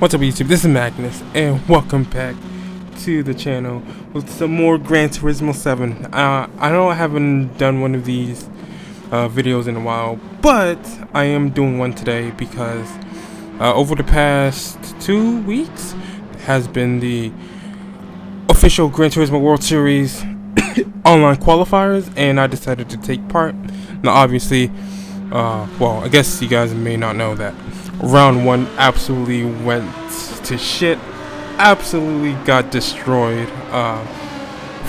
What's up YouTube, this is Magnus, and welcome back to the channel with some more Gran Turismo 7. I know I haven't done one of these videos in a while, but I am doing one today because over the past 2 weeks has been the official Gran Turismo World Series Online Qualifiers, and I decided to take part. Now obviously, well, I guess you guys may not know that round 1 absolutely went to shit, absolutely got destroyed.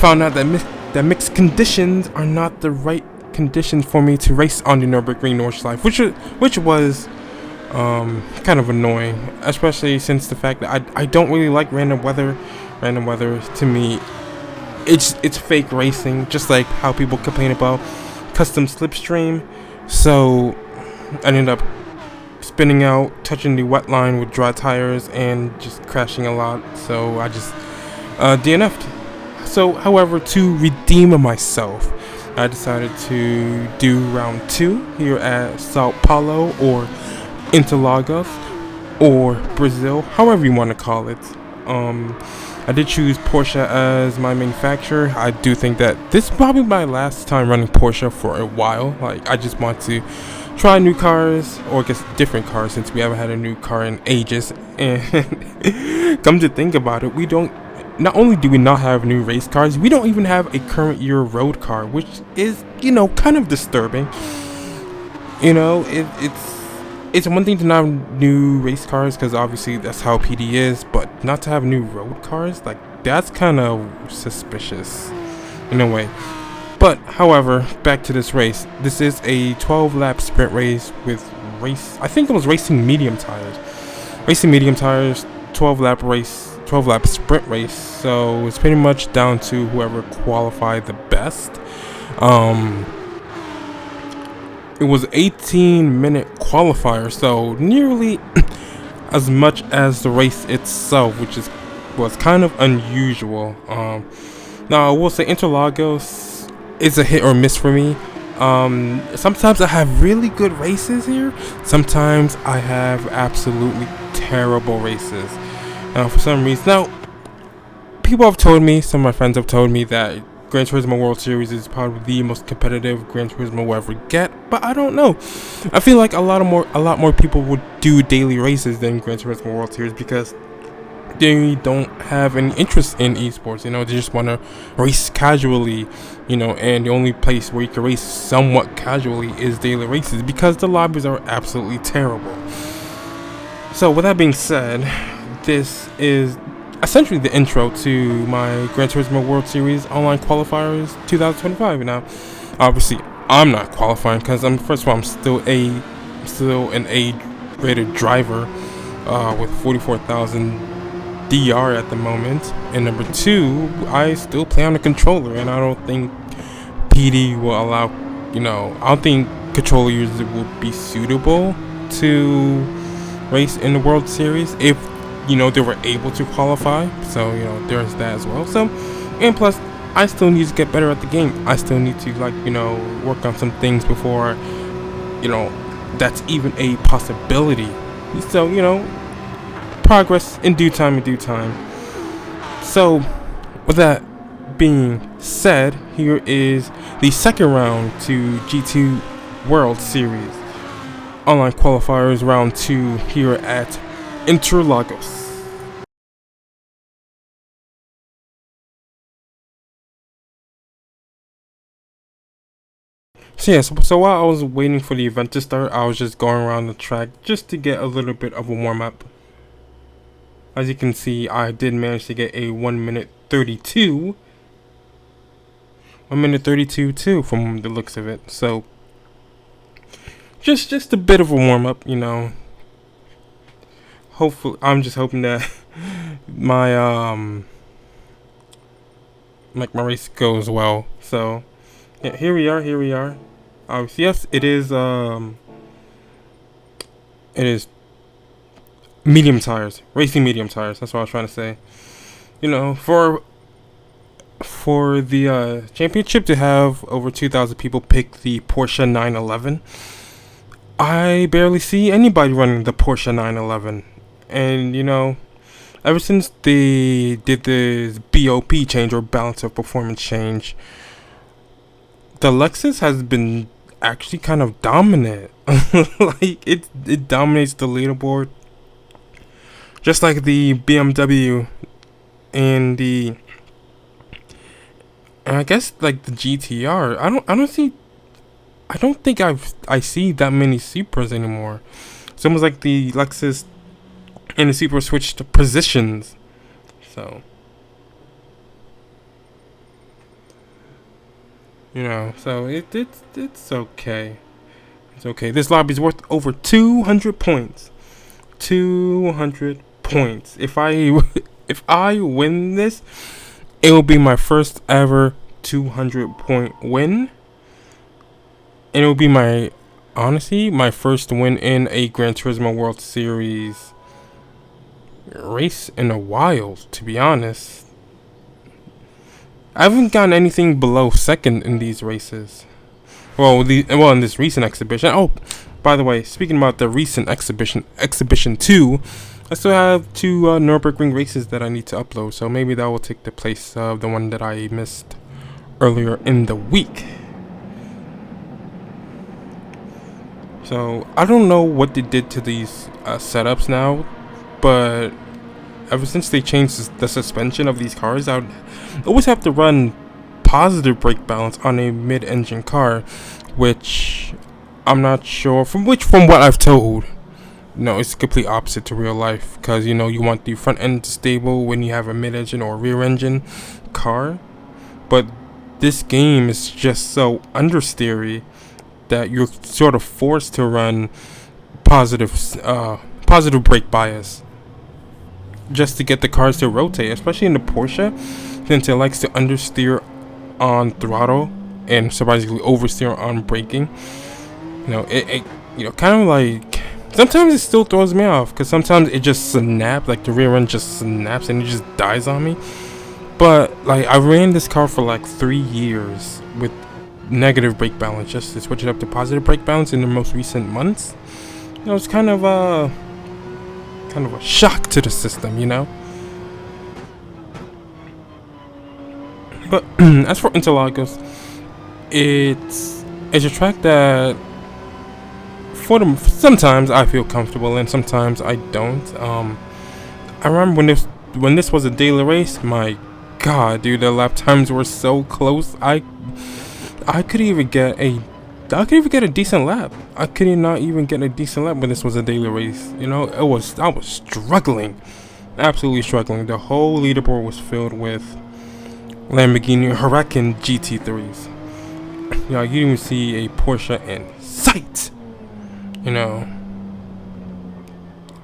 Found out that mixed conditions are not the right conditions for me to race on the Nürburgring Nordschleife, which was kind of annoying, especially since the fact that I don't really like random weather. Random weather to me, it's fake racing, just like how people complain about custom slipstream. So I ended up spinning out, touching the wet line with dry tires, and just crashing a lot. So I just DNF'd. So, however, to redeem myself, I decided to do round 2 here at Sao Paulo or Interlagos or Brazil, however you want to call it. I did choose Porsche as my manufacturer. I do think that this is probably my last time running Porsche for a while. Like, I just want to try new cars, or I guess different cars, since we haven't had a new car in ages. And come to think about it, not only do we not have new race cars, we don't even have a current year road car, which is, kind of disturbing. It's one thing to not have new race cars, because obviously that's how PD is, but not to have new road cars, like, that's kind of suspicious in a way. But, however, back to this race. This is a 12-lap sprint race with I think it was racing medium tires. 12-lap sprint race. So it's pretty much down to whoever qualified the best. It was 18-minute qualifier, so nearly as much as the race itself, which was kind of unusual. Now I will say Interlagos is a hit or miss for me. Sometimes I have really good races here. Sometimes I have absolutely terrible races. For some reason, now people have told me, some of my friends have told me that Gran Turismo World Series is probably the most competitive Gran Turismo we'll ever get, but I don't know. I feel like a lot more people would do daily races than Gran Turismo World Series, because they don't have any interest in esports. They just want to race casually, and the only place where you can race somewhat casually is daily races, because the lobbies are absolutely terrible. So with that being said, this is essentially the intro to my Gran Turismo World Series Online Qualifiers 2025. Now, obviously, I'm not qualifying because first of all, I'm still an A-rated driver with 44,000 DR at the moment, and number 2, I still play on a controller, and I don't think PD will allow, I don't think controller users will be suitable to race in the World Series if they were able to qualify. So there's that as well. So, and plus, I still need to get better at the game. I still need to work on some things before that's even a possibility. So progress in due time. So with that being said, here is the second round to G2 World Series Online Qualifiers round 2 here at Interlagos. So while I was waiting for the event to start, I was just going around the track just to get a little bit of a warm-up. As you can see, I did manage to get a 1:32 too, from the looks of it. So just a bit of a warm-up, Hopefully, I'm just hoping that my my race goes well. So yeah, here we are. Yes, it is medium tires, racing medium tires. That's what I was trying to say. For the championship to have over 2,000 people pick the Porsche 911, I barely see anybody running the Porsche 911. And ever since they did the BOP change, or balance of performance change, the Lexus has been actually kind of dominant. Like it dominates the leaderboard, just like the BMW and I guess like the GTR. I don't think I see that many Supras anymore. It's almost like the Lexus and the Supra switched positions. So so it's okay. It's okay. This lobby's worth over 200 points. 200 points. If I win this, it will be my first ever 200 point win. And it will be my first win in a Gran Turismo World Series race in a while, to be honest. I haven't gotten anything below second in these races. In this recent exhibition. Oh, by the way, speaking about the recent exhibition 2, I still have 2 Nürburgring races that I need to upload. So maybe that will take the place of the one that I missed earlier in the week. So I don't know what they did to these setups now, but ever since they changed the suspension of these cars, I would always have to run positive brake balance on a mid-engine car, which I'm not sure from what I've told. No, it's complete opposite to real life, because you want the front end stable when you have a mid-engine or rear engine car, but this game is just so understeery that you're sort of forced to run positive brake bias just to get the cars to rotate, especially in the Porsche, since it likes to understeer on throttle and surprisingly oversteer on braking. It kind of like, sometimes it still throws me off, because sometimes it just snaps, like the rear end just snaps and it just dies on me. But like, I ran this car for like 3 years with negative brake balance, just to switch it up to positive brake balance in the most recent months. It's kind of a shock to the system, But as for Interlagos, it's a track that sometimes I feel comfortable in, sometimes I don't. I remember when this was a daily race, my god, dude, the lap times were so close. I could even get a decent lap. I could not even get a decent lap when this was a daily race. I was struggling, absolutely struggling. The whole leaderboard was filled with Lamborghini Huracan GT3s. You didn't even see a Porsche in sight.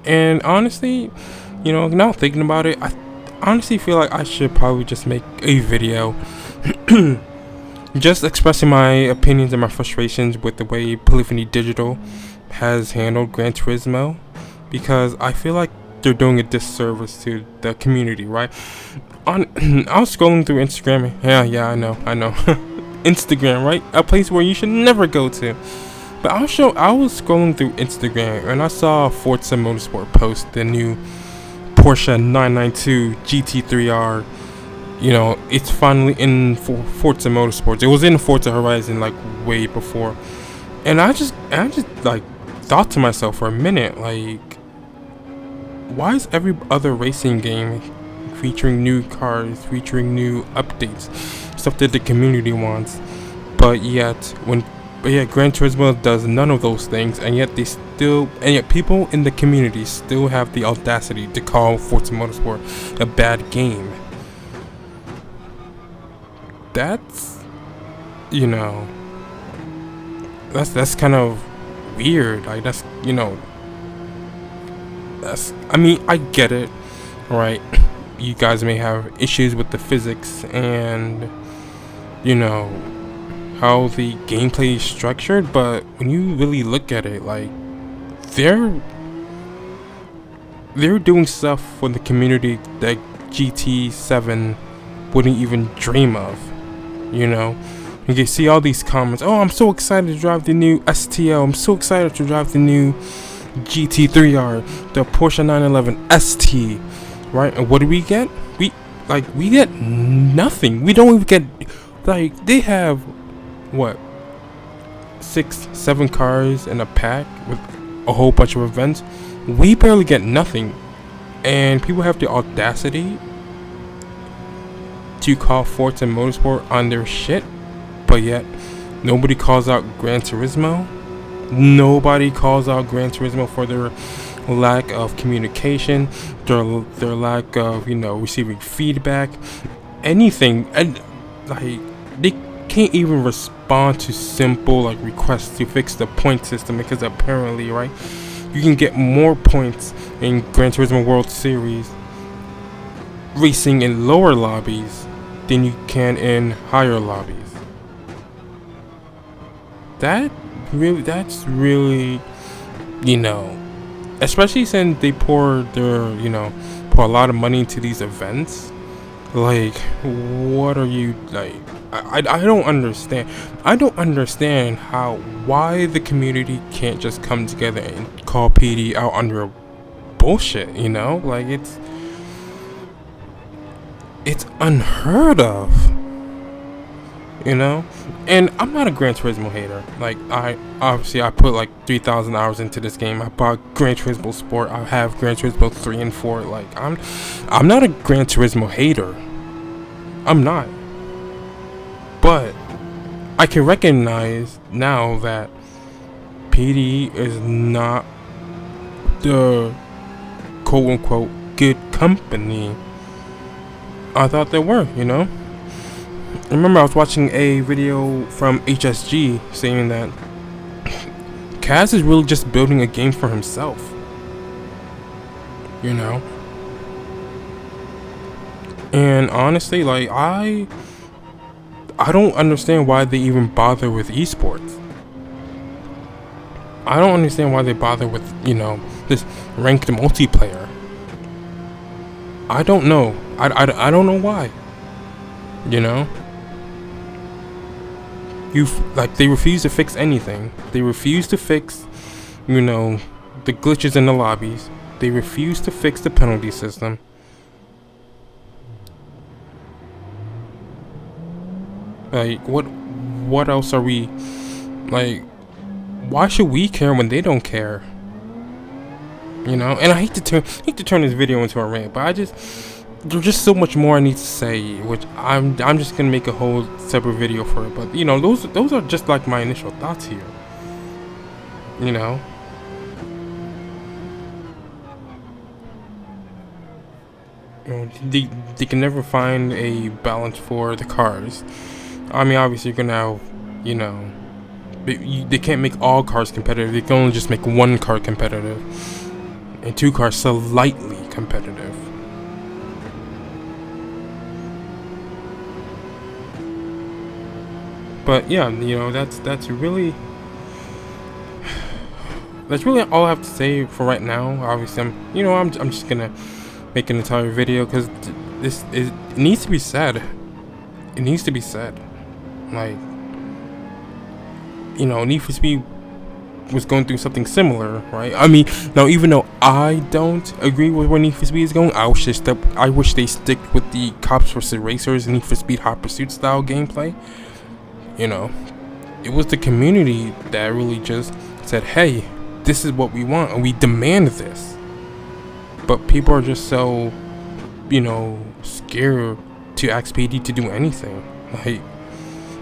And honestly, now thinking about it, I honestly feel like I should probably just make a video just expressing my opinions and my frustrations with the way Polyphony Digital has handled Gran Turismo, because I feel like they're doing a disservice to the community, right? I was scrolling through Instagram. Yeah, I know. Instagram, right? A place where you should never go to. But I was scrolling through Instagram and I saw Forza Motorsport post the new Porsche 992 GT3R. It's finally in Forza Motorsport. It was in Forza Horizon like way before, and I just like thought to myself for a minute, like, why is every other racing game featuring new cars, featuring new updates, stuff that the community wants, but yet Gran Turismo does none of those things, and yet people in the community still have the audacity to call Forza Motorsport a bad game. That's that's kind of weird. Like, that's I get it, right? You guys may have issues with the physics and how the gameplay is structured, but when you really look at it, like, they're doing stuff for the community that GT7 wouldn't even dream of. You can see all these comments. Oh, I'm so excited to drive the new STO. I'm so excited to drive the new GT3R, the Porsche 911 ST, right? And what do we get? We get nothing. We don't even get, like, they have what, 6-7 cars in a pack with a whole bunch of events. We barely get nothing, and people have the audacity to call Forza Motorsport on their shit, but yet nobody calls out Gran Turismo. Nobody calls out Gran Turismo for their lack of communication, their lack of, receiving feedback, anything. And like, they can't even respond to simple like requests to fix the point system, because apparently, right, you can get more points in Gran Turismo World Series racing in lower lobbies than you can in higher lobbies. That's really, especially since they pour a lot of money into these events. Like, what are you, like, I don't understand. I don't understand why the community can't just come together and call PD out on their bullshit, like, it's unheard of, and I'm not a Gran Turismo hater. Like, I put like 3,000 hours into this game. I bought Gran Turismo Sport. I have Gran Turismo 3 and 4. Like, I'm not a Gran Turismo hater. I'm not. But I can recognize now that PD is not the quote-unquote good company I thought they were, I remember I was watching a video from HSG saying that Kaz is really just building a game for himself, And honestly, like, I don't understand why they even bother with esports. I don't understand why they bother with, this ranked multiplayer. I don't know. I don't know why. They refuse to fix anything. They refuse to fix, the glitches in the lobbies. They refuse to fix the penalty system. Like, what else are we, like, why should we care when they don't care? And I hate to turn this video into a rant, but there's just so much more I need to say, which I'm just gonna make a whole separate video for it. But those are just like my initial thoughts here. They can never find a balance for the cars. I mean, obviously you're gonna have, they can't make all cars competitive. They can only just make one car competitive and 2 cars slightly competitive. But yeah, that's really all I have to say for right now. Obviously, I'm just gonna make an entire video because it needs to be said. It needs to be said. Like, Need for Speed was going through something similar, right? I mean, now, even though I don't agree with where Need for Speed is going, I wish they stick with the Cops vs. Racers and Need for Speed Hot Pursuit style gameplay. It was the community that really just said, hey, this is what we want and we demand this. But people are just so, scared to ask PD to do anything. Like,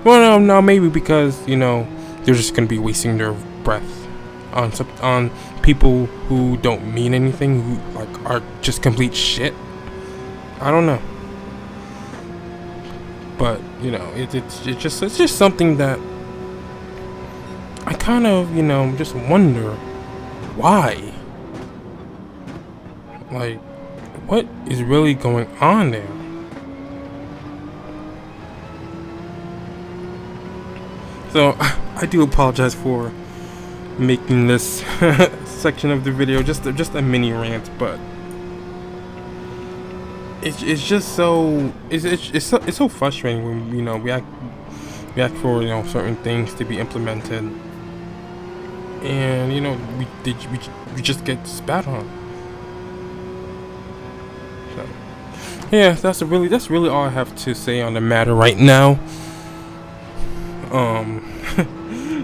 well, no, maybe because, they're just going to be wasting their breath on people who don't mean anything, who, like, are just complete shit. I don't know. But, it's just something that I kind of, just wonder why. Like, what is really going on there? So, I do apologize for making this section of the video just a mini rant, but it's just so it's so frustrating when we ask for certain things to be implemented, and you know we just get spat on. So, yeah, that's really all I have to say on the matter right now.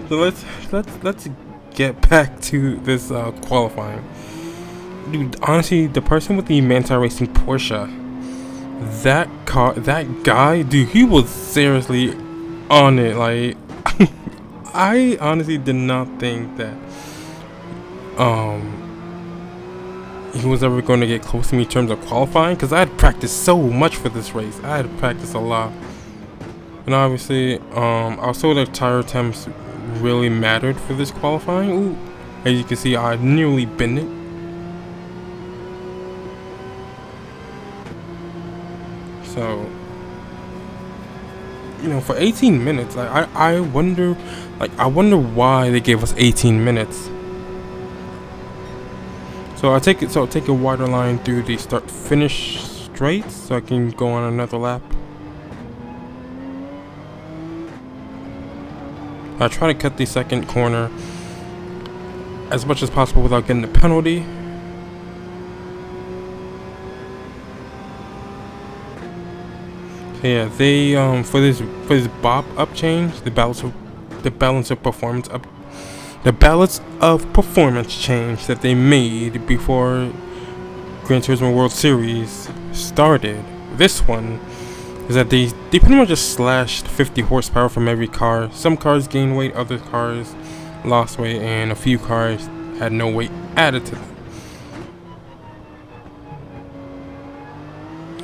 So let's get back to this qualifying. Dude, honestly, the person with the Manti Racing Porsche, that guy, dude, he was seriously on it. Like, I honestly did not think that he was ever going to get close to me in terms of qualifying, because I had practiced so much for this race. I had practiced a lot, and obviously, also the tire temps really mattered for this qualifying. Ooh, as you can see, I nearly bent it. So, you know, for 18 minutes, like I wonder why they gave us 18 minutes. So I'll take a wider line through the start finish straight so I can go on another lap. I try to cut the second corner as much as possible without getting a penalty. So yeah, they for this bop up change, the balance of performance change that they made before Gran Turismo World Series started. This one is that they pretty much just slashed 50 horsepower from every car. Some cars gained weight, other cars lost weight, and a few cars had no weight added to them.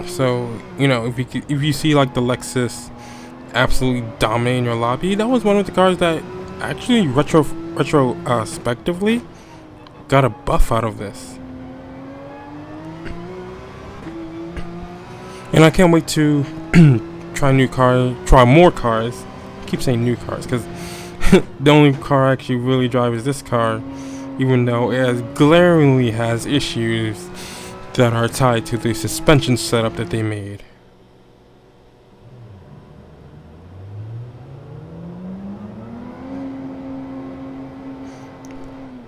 So, you know, if you see like the Lexus absolutely dominating your lobby, that was one of the cars that actually retrospectively got a buff out of this. And I can't wait to try more cars. I keep saying new cars because the only car I actually really drive is this car, even though it glaringly has issues that are tied to the suspension setup that they made.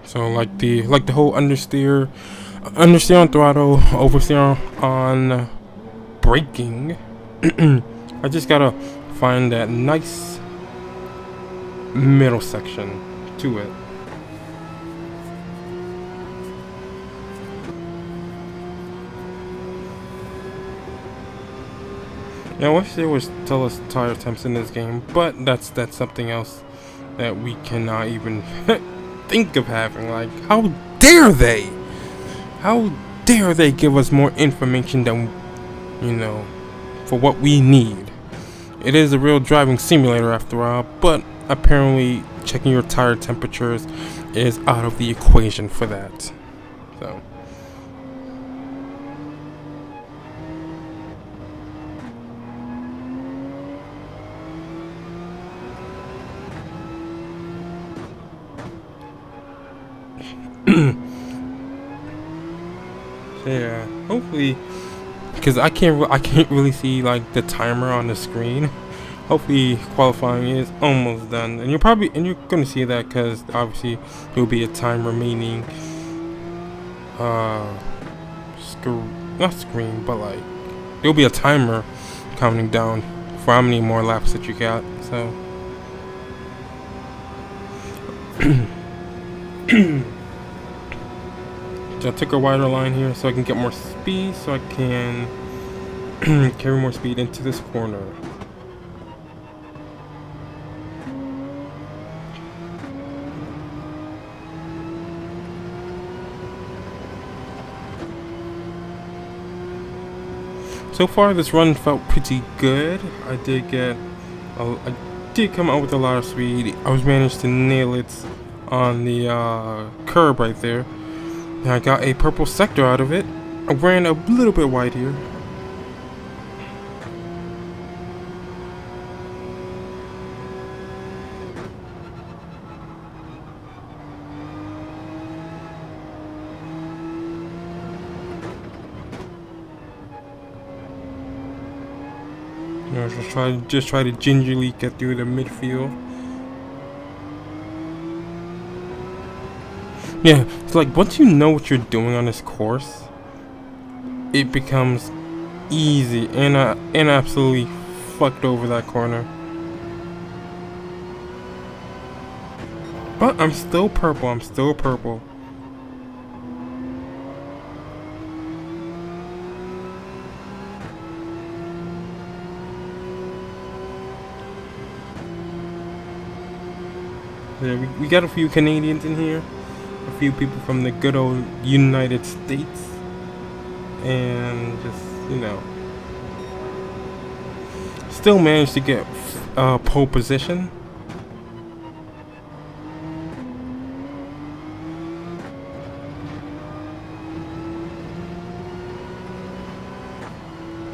So like the whole understeer on throttle, oversteer on braking. I just gotta find that nice middle section to it. Now, I wish there was tell us tire temps in this game, but that's something else that we cannot even think of having. Like, how dare they? How dare they give us more information than, you know, for what we need? It is a real driving simulator after all, but apparently checking your tire temperatures is out of the equation for that. So. Yeah, hopefully, because I can't really see like the timer on the screen. Hopefully, qualifying is almost done, and you're gonna see that because obviously there will be a time remaining. Not screen, but like there'll be a timer counting down for how many more laps that you got. So. I took a wider line here so I can get more speed, so I can carry more speed into this corner. So far, this run felt pretty good. I did come out with a lot of speed. I was managed to nail it on the curb right there. And I got a purple sector out of it. I ran a little bit wide here. You know, just try to gingerly get through the midfield. Yeah, it's like once you know what you're doing on this course, it becomes easy, and absolutely fucked over that corner. But I'm still purple. I'm still purple. Yeah, we got a few Canadians in here, a few people from the good old United States, and just, you know, still managed to get pole position.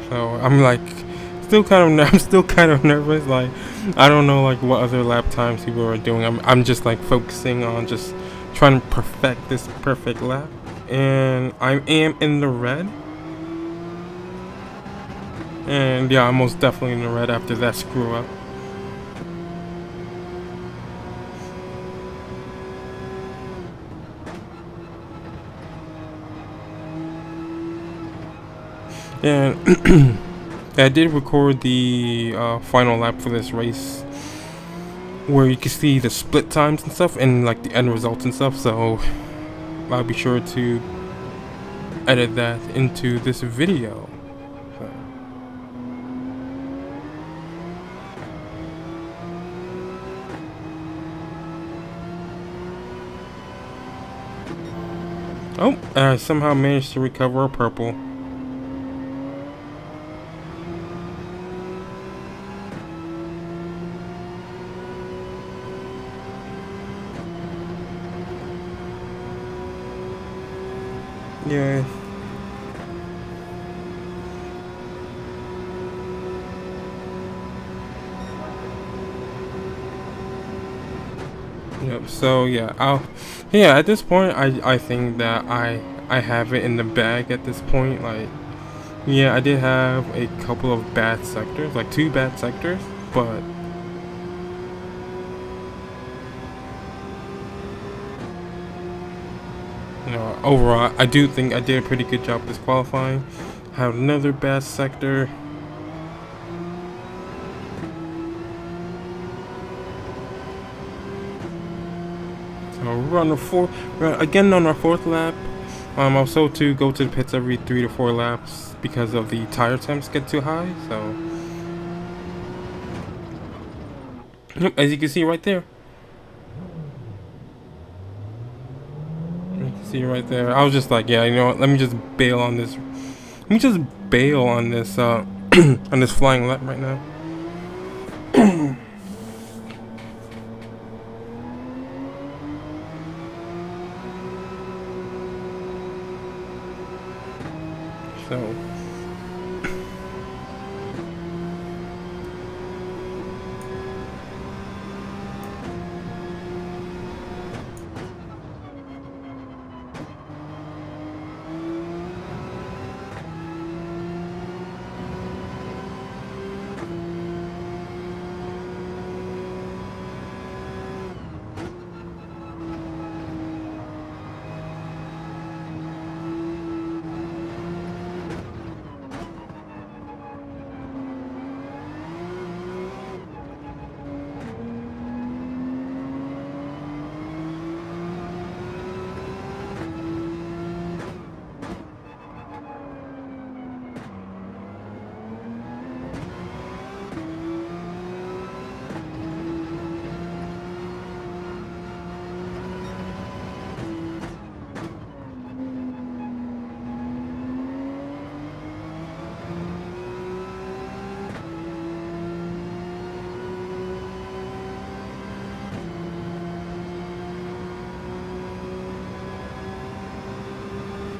So I'm like, I'm still kind of nervous. Like, I don't know like what other lap times people are doing. I'm just like focusing on just trying to perfect this perfect lap, and I am in the red. And yeah, I'm most definitely in the red after that screw up. And I did record the final lap for this race, where you can see the split times and stuff, and like the end results and stuff. So I'll be sure to edit that into this video. Oh, I somehow managed to recover a purple. Yeah. Yep. So yeah, at this point, I think that I have it in the bag at this point. Like, yeah, I did have a couple of bad sectors, like 2 bad sectors, but you know, overall, I do think I did a pretty good job this qualifying. Have another bad sector. So we're on again on our 4th lap. Also to go to the pits every 3 to 4 laps because of the tire temps get too high. So, as you can see right there. See right there. I was just like, yeah, you know what? Let me just bail on this. Let me just bail on this on this flying lap right now. So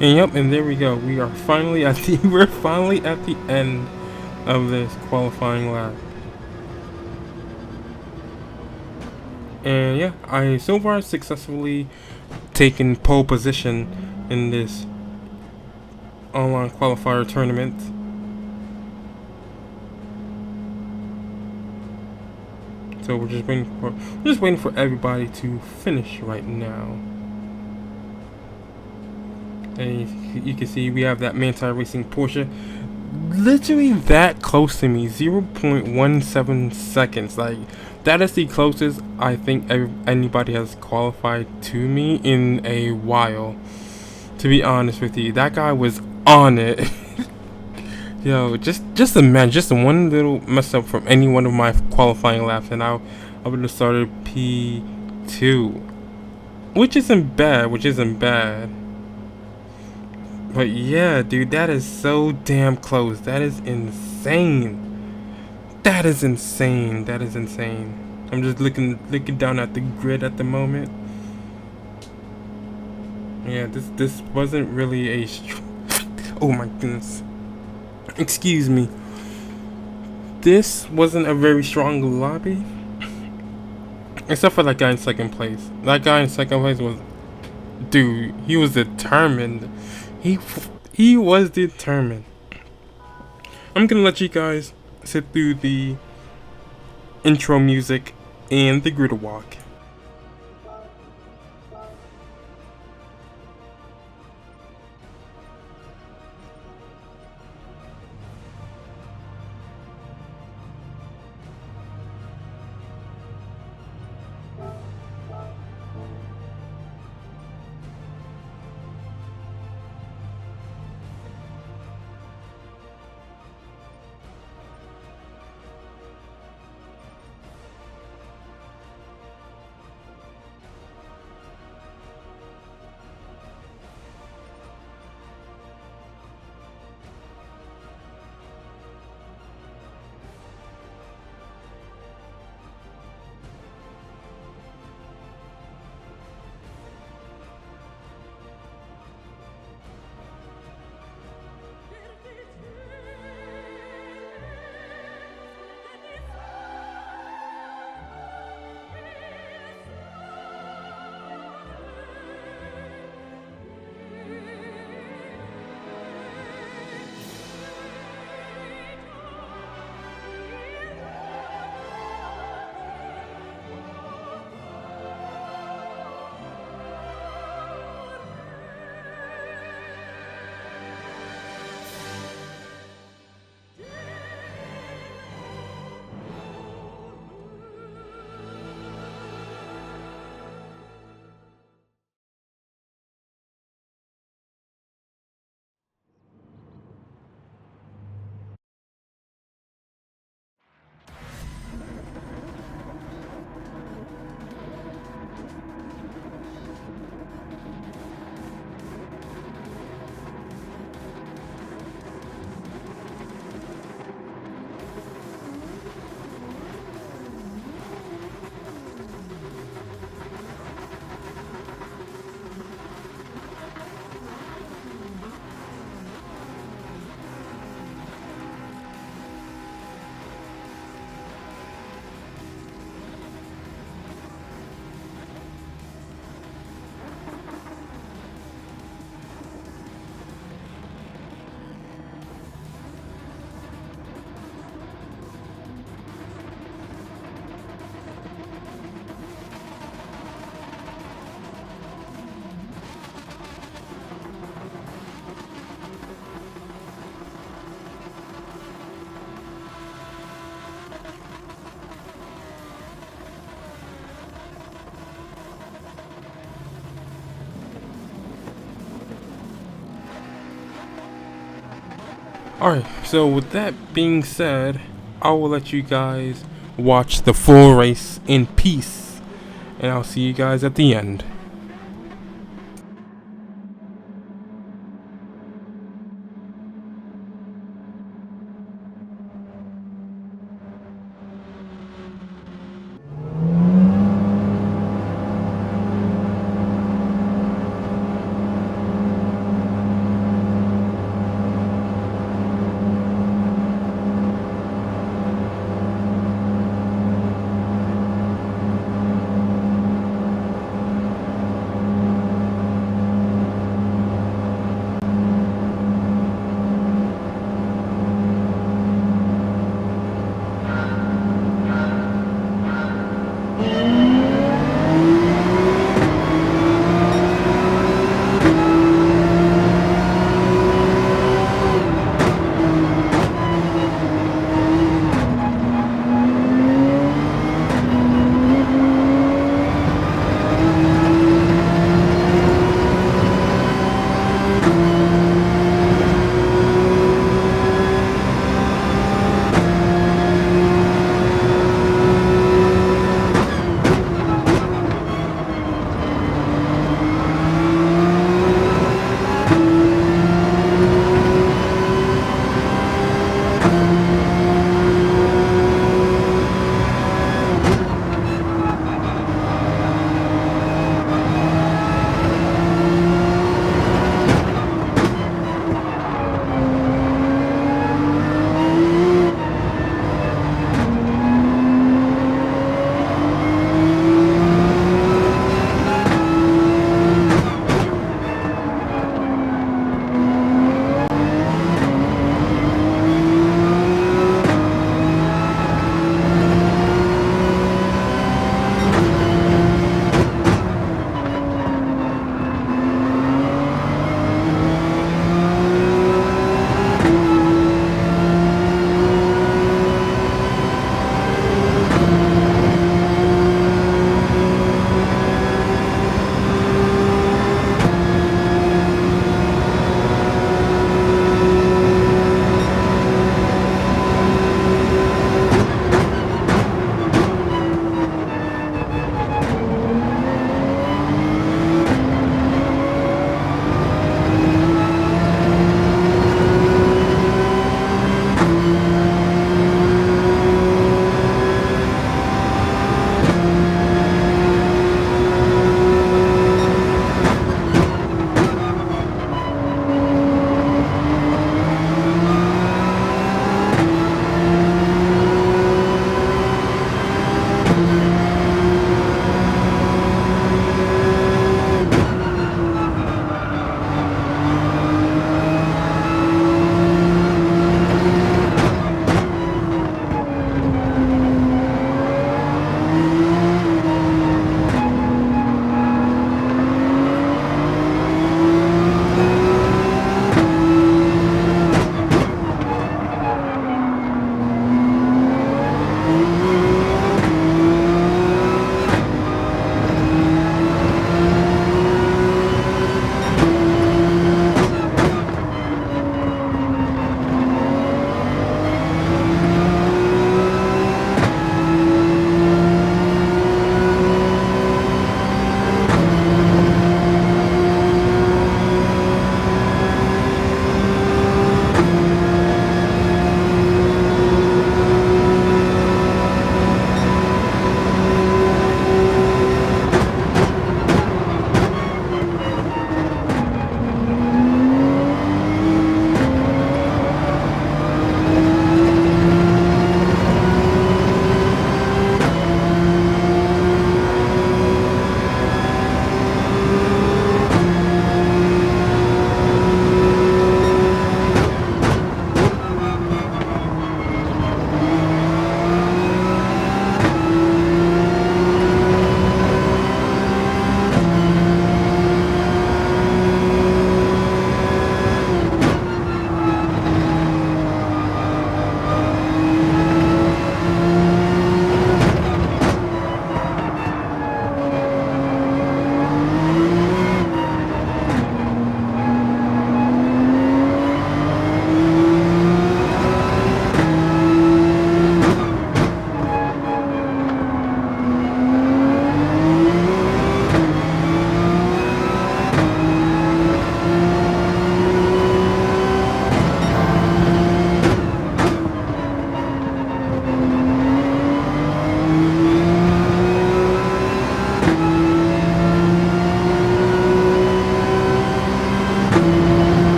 and yep, and there we go. We are finally at the end of this qualifying lap. And yeah, I so far successfully taken pole position in this online qualifier tournament. So we're just waiting for everybody to finish right now. And you can see we have that Manti Racing Porsche literally that close to me, 0.17 seconds. Like, that is the closest I think anybody has qualified to me in a while, to be honest with you. That guy was on it. Yo, just imagine, just one little mess up from any one of my qualifying laps, and I would have started P2, which isn't bad. But yeah, dude, that is so damn close. That is insane. That is insane. That is insane. I'm just looking down at the grid at the moment. Yeah, this wasn't really a oh my goodness. Excuse me. This wasn't a very strong lobby. Except for that guy in second place. That guy in second place was, dude, he was determined. He was determined. I'm gonna let you guys sit through the intro music and the grid walk. Alright, so with that being said, I will let you guys watch the full race in peace, and I'll see you guys at the end.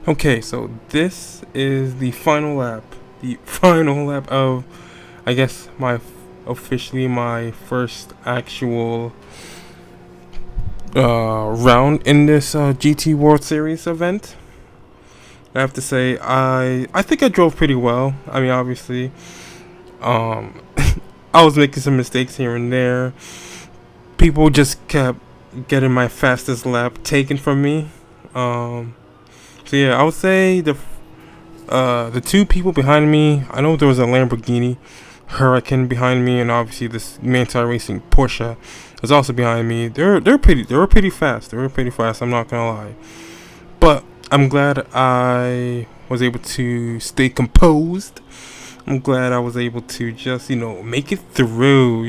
Okay, so this is the final lap. The final lap of, I guess, officially my first actual round in this GT World Series event. I have to say, I think I drove pretty well. I mean, obviously, um, I was making some mistakes here and there. People just kept getting my fastest lap taken from me. So yeah, I would say the two people behind me. I know there was a Lamborghini Huracan behind me, and obviously this Manti Racing Porsche was also behind me. They were pretty fast. They were pretty fast. I'm not gonna lie, but I'm glad I was able to stay composed. I'm glad I was able to just, make it through,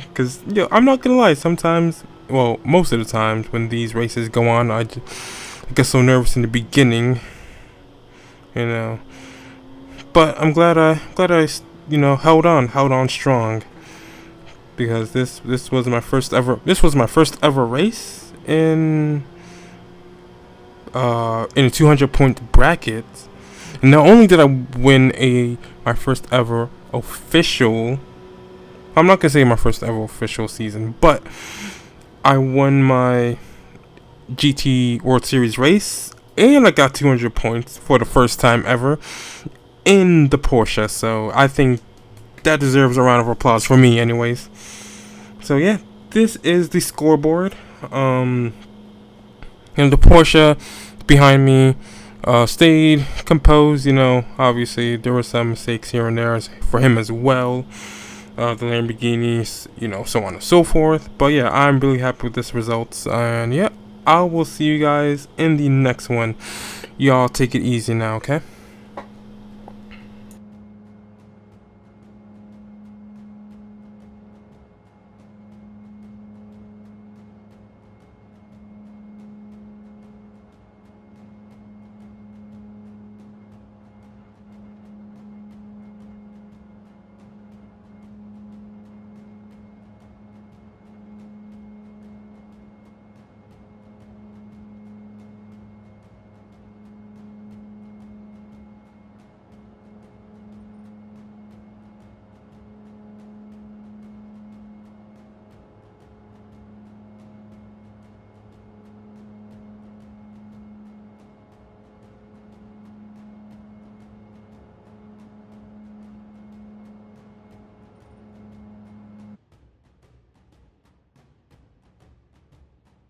because, I'm not gonna lie, sometimes, well, most of the times when these races go on, I get so nervous in the beginning, but I'm glad I, held on strong, because this was my first ever race in a 200-point bracket. And not only did I win my first ever official, I'm not gonna say my first ever official season, but I won my GT World Series race, and I got 200 points for the first time ever in the Porsche. So I think that deserves a round of applause for me, anyways. So yeah, this is the scoreboard. And the Porsche behind me stayed composed. Obviously there were some mistakes here and there for him as well. The Lamborghinis, so on and so forth. But yeah, I'm really happy with this results. And yeah, I will see you guys in the next one. Y'all take it easy now, okay?